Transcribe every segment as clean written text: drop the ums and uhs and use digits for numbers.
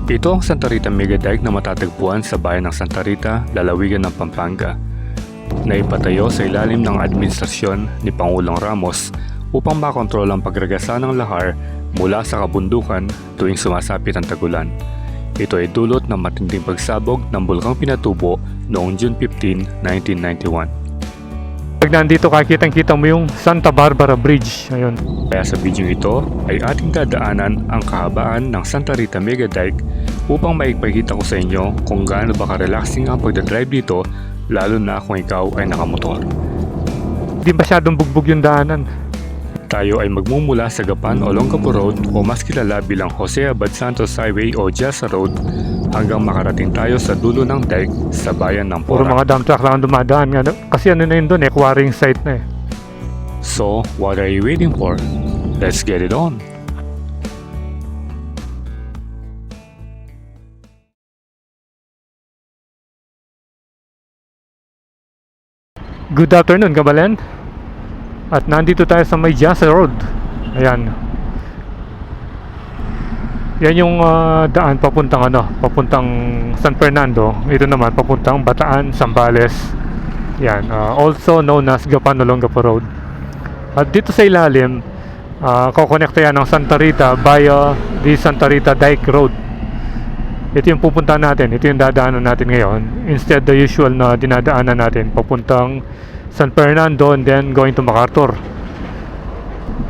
Ito ang Sta.Rita Megadike na matatagpuan sa bayan ng Sta.Rita, lalawigan ng Pampanga, na ipatayo sa ilalim ng administrasyon ni Pangulong Ramos upang makontrol ang pagragasa ng lahar mula sa kabundukan tuwing sumasapit ang tagulan. Ito ay dulot ng matinding pagsabog ng bulkang Pinatubo noong June 15, 1991. Pag nandito kakitang-kita mo yung Santa Barbara Bridge. Ayun. Kaya sa video ito ay ating dadaanan ang kahabaan ng Sta.Rita Megadike upang maipakita ko sa inyo kung gaano ba ka-relaxing ang pagdadrive dito, lalo na kung ikaw ay nakamotor. Hindi masyadong bugbog yung daanan. Tayo ay magmumula sa Gapan o Olongapo Road o mas kilala bilang Jose Abad Santos Highway o Jasa Road hanggang makarating tayo sa dulo ng dike sa bayan ng Puro Porac. mga dump truck lang ang dumadaan nga. Kasi ano na yun doon, quarrying site na eh. So, what are you waiting for? Let's get it on! Good afternoon, Kabalen. At nandito tayo sa may Jasa Road. Ayan. Yan yung daan papuntang papuntang San Fernando. Ito naman papuntang Bataan, Zambales. Yan, also known as Gapan Olongapo Road. At dito sa ilalim, kokonekta yan ng Sta.Rita via the Sta.Rita Dike Road. Ito yung pupuntahan natin, ito yung dadaanan natin ngayon. Instead the usual na dinadaanan natin papuntang San Fernando and then going to MacArthur.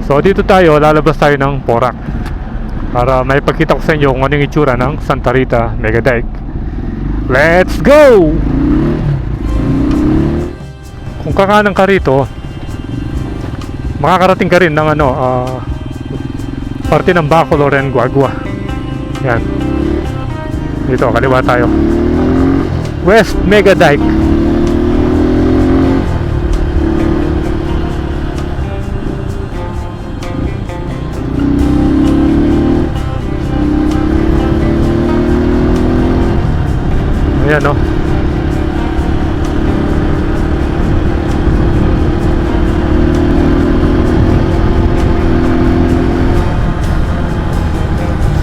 So dito tayo, lalabas tayo ng Porac para may pagkita ko sa inyo kung ano yung itsura ng Sta.Rita Megadike. Let's go! Kung kakanan ka rito, makakarating ka rin ng parte ng Bacolor and Guagua. Yan. Dito, kaliwa tayo. West Megadike. Ayan o.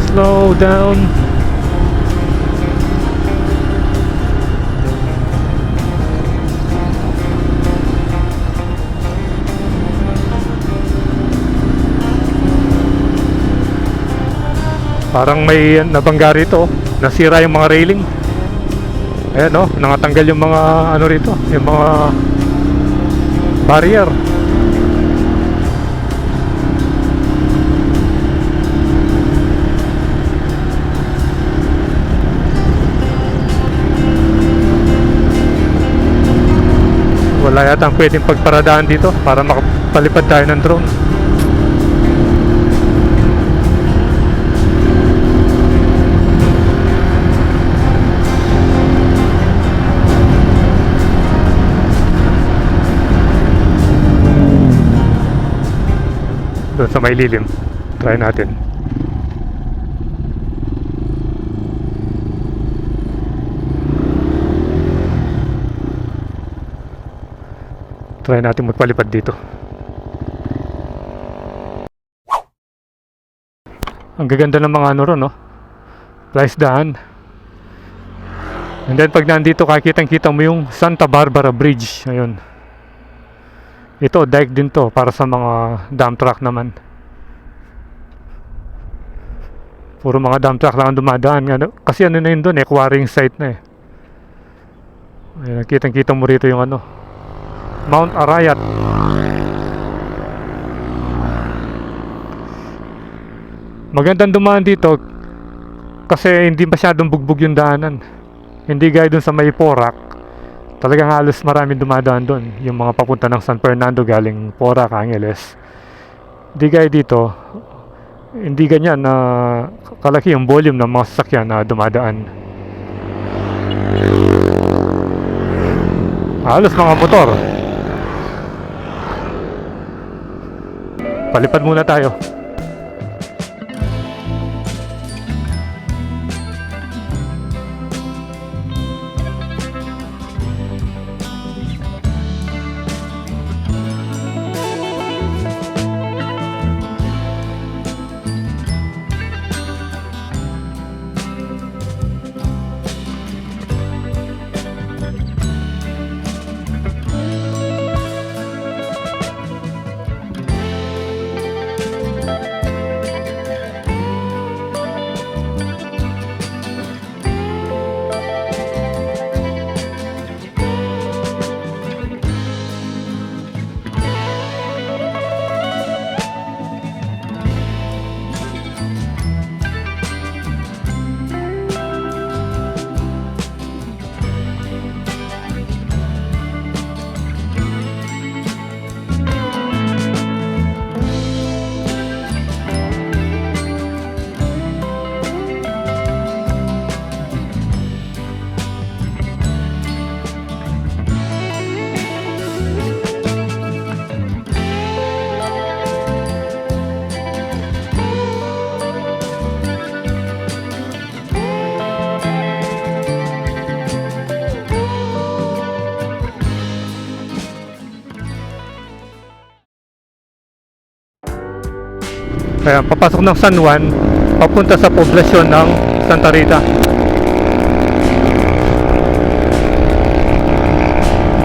Slow down. Parang may nabangga rito. Nasira yung mga railing. Ayan o, nakatanggal yung mga rito, yung mga barrier. Wala yata ang pwedeng pagparadaan dito para makapalipad tayo ng drone. Doon sa may lilim. Try natin. Try natin magpalipad dito. Ang gaganda ng mga ron, no? Place daan. And then pag nandito kakitang-kita mo yung Santa Barbara Bridge. Ayun. Ito, dike din to para sa mga dump truck naman. Puro mga dump truck lang ang dumadaan. Kasi ano na yun doon, quarrying site na eh. Ayan, kitang-kita mo rito yung Mount Arayat. Magandang dumaan dito kasi hindi masyadong bugbog yung daanan. Hindi gaya dun sa may Porac. Talagang halos maraming dumadaan doon. Yung mga papunta ng San Fernando galing Porac, Angeles. Hindi gaya dito. Hindi ganyan na kalaki yung volume ng mga sasakyan na dumadaan. Halos mga motor. Palipad muna tayo. Kaya papasok ng San Juan, papunta sa poblasyon ng Sta.Rita.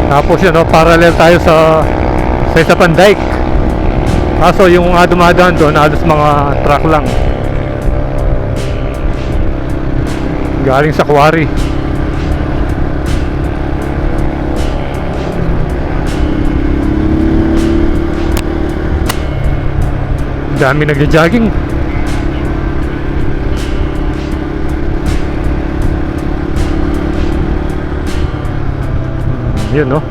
Tapos yun, no, parallel tayo sa isa pang dike. Kaso yung dumadaan doon, halos mga truck lang. Galing sa quarry. Dami nagja-jogging. Yun, no?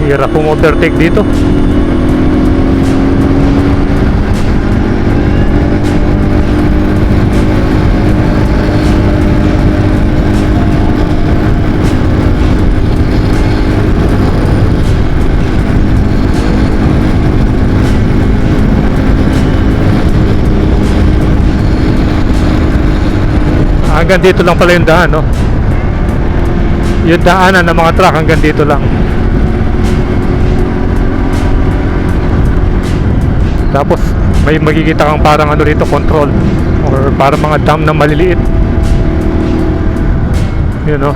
Hirap pong overtake dito. Hanggang dito lang pala yung daan, no? Yung daanan ng mga truck hanggang dito lang. Tapos may makikita kang parang ano rito, control, or parang mga dam na maliliit. Yun, no?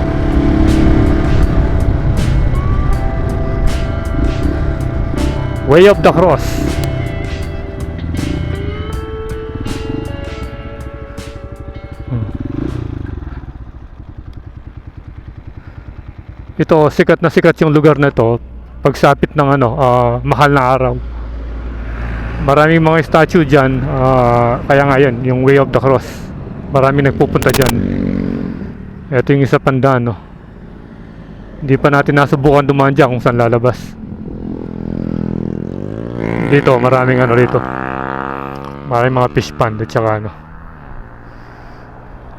Way of the Cross. Ito, sikat na sikat yung lugar na to pagsapit ng mahal na araw. Maraming mga statue dyan, kaya nga yun, yung Way of the Cross. Maraming nagpupunta dyan. Ito yung isa pandaan, no? Hindi pa natin nasubukan dumaan dyan kung saan lalabas. Dito, maraming rito. Maraming mga fish pond at saka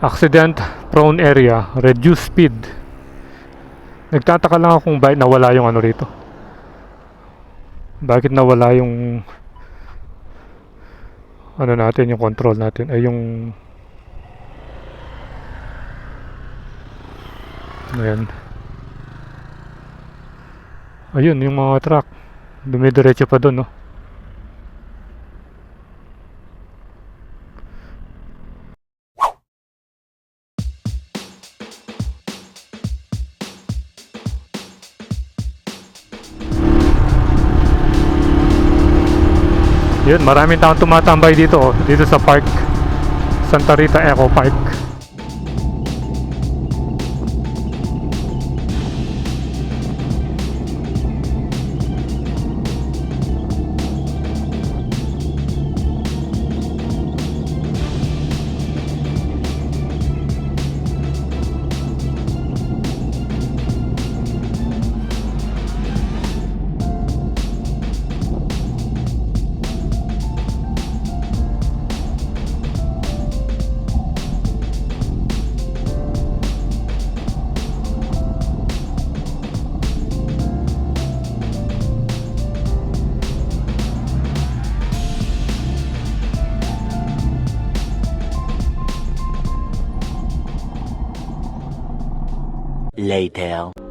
accident prone area, reduce speed. Nagtataka lang ako kung bakit nawala yung rito. Bakit nawala yung natin, yung control natin, ay yung ayan. Ayun, yung mga truck dumidiretso pa doon, no? Yun, maraming taong tumatambay dito, dito sa park, Sta.Rita Ecopark. Later.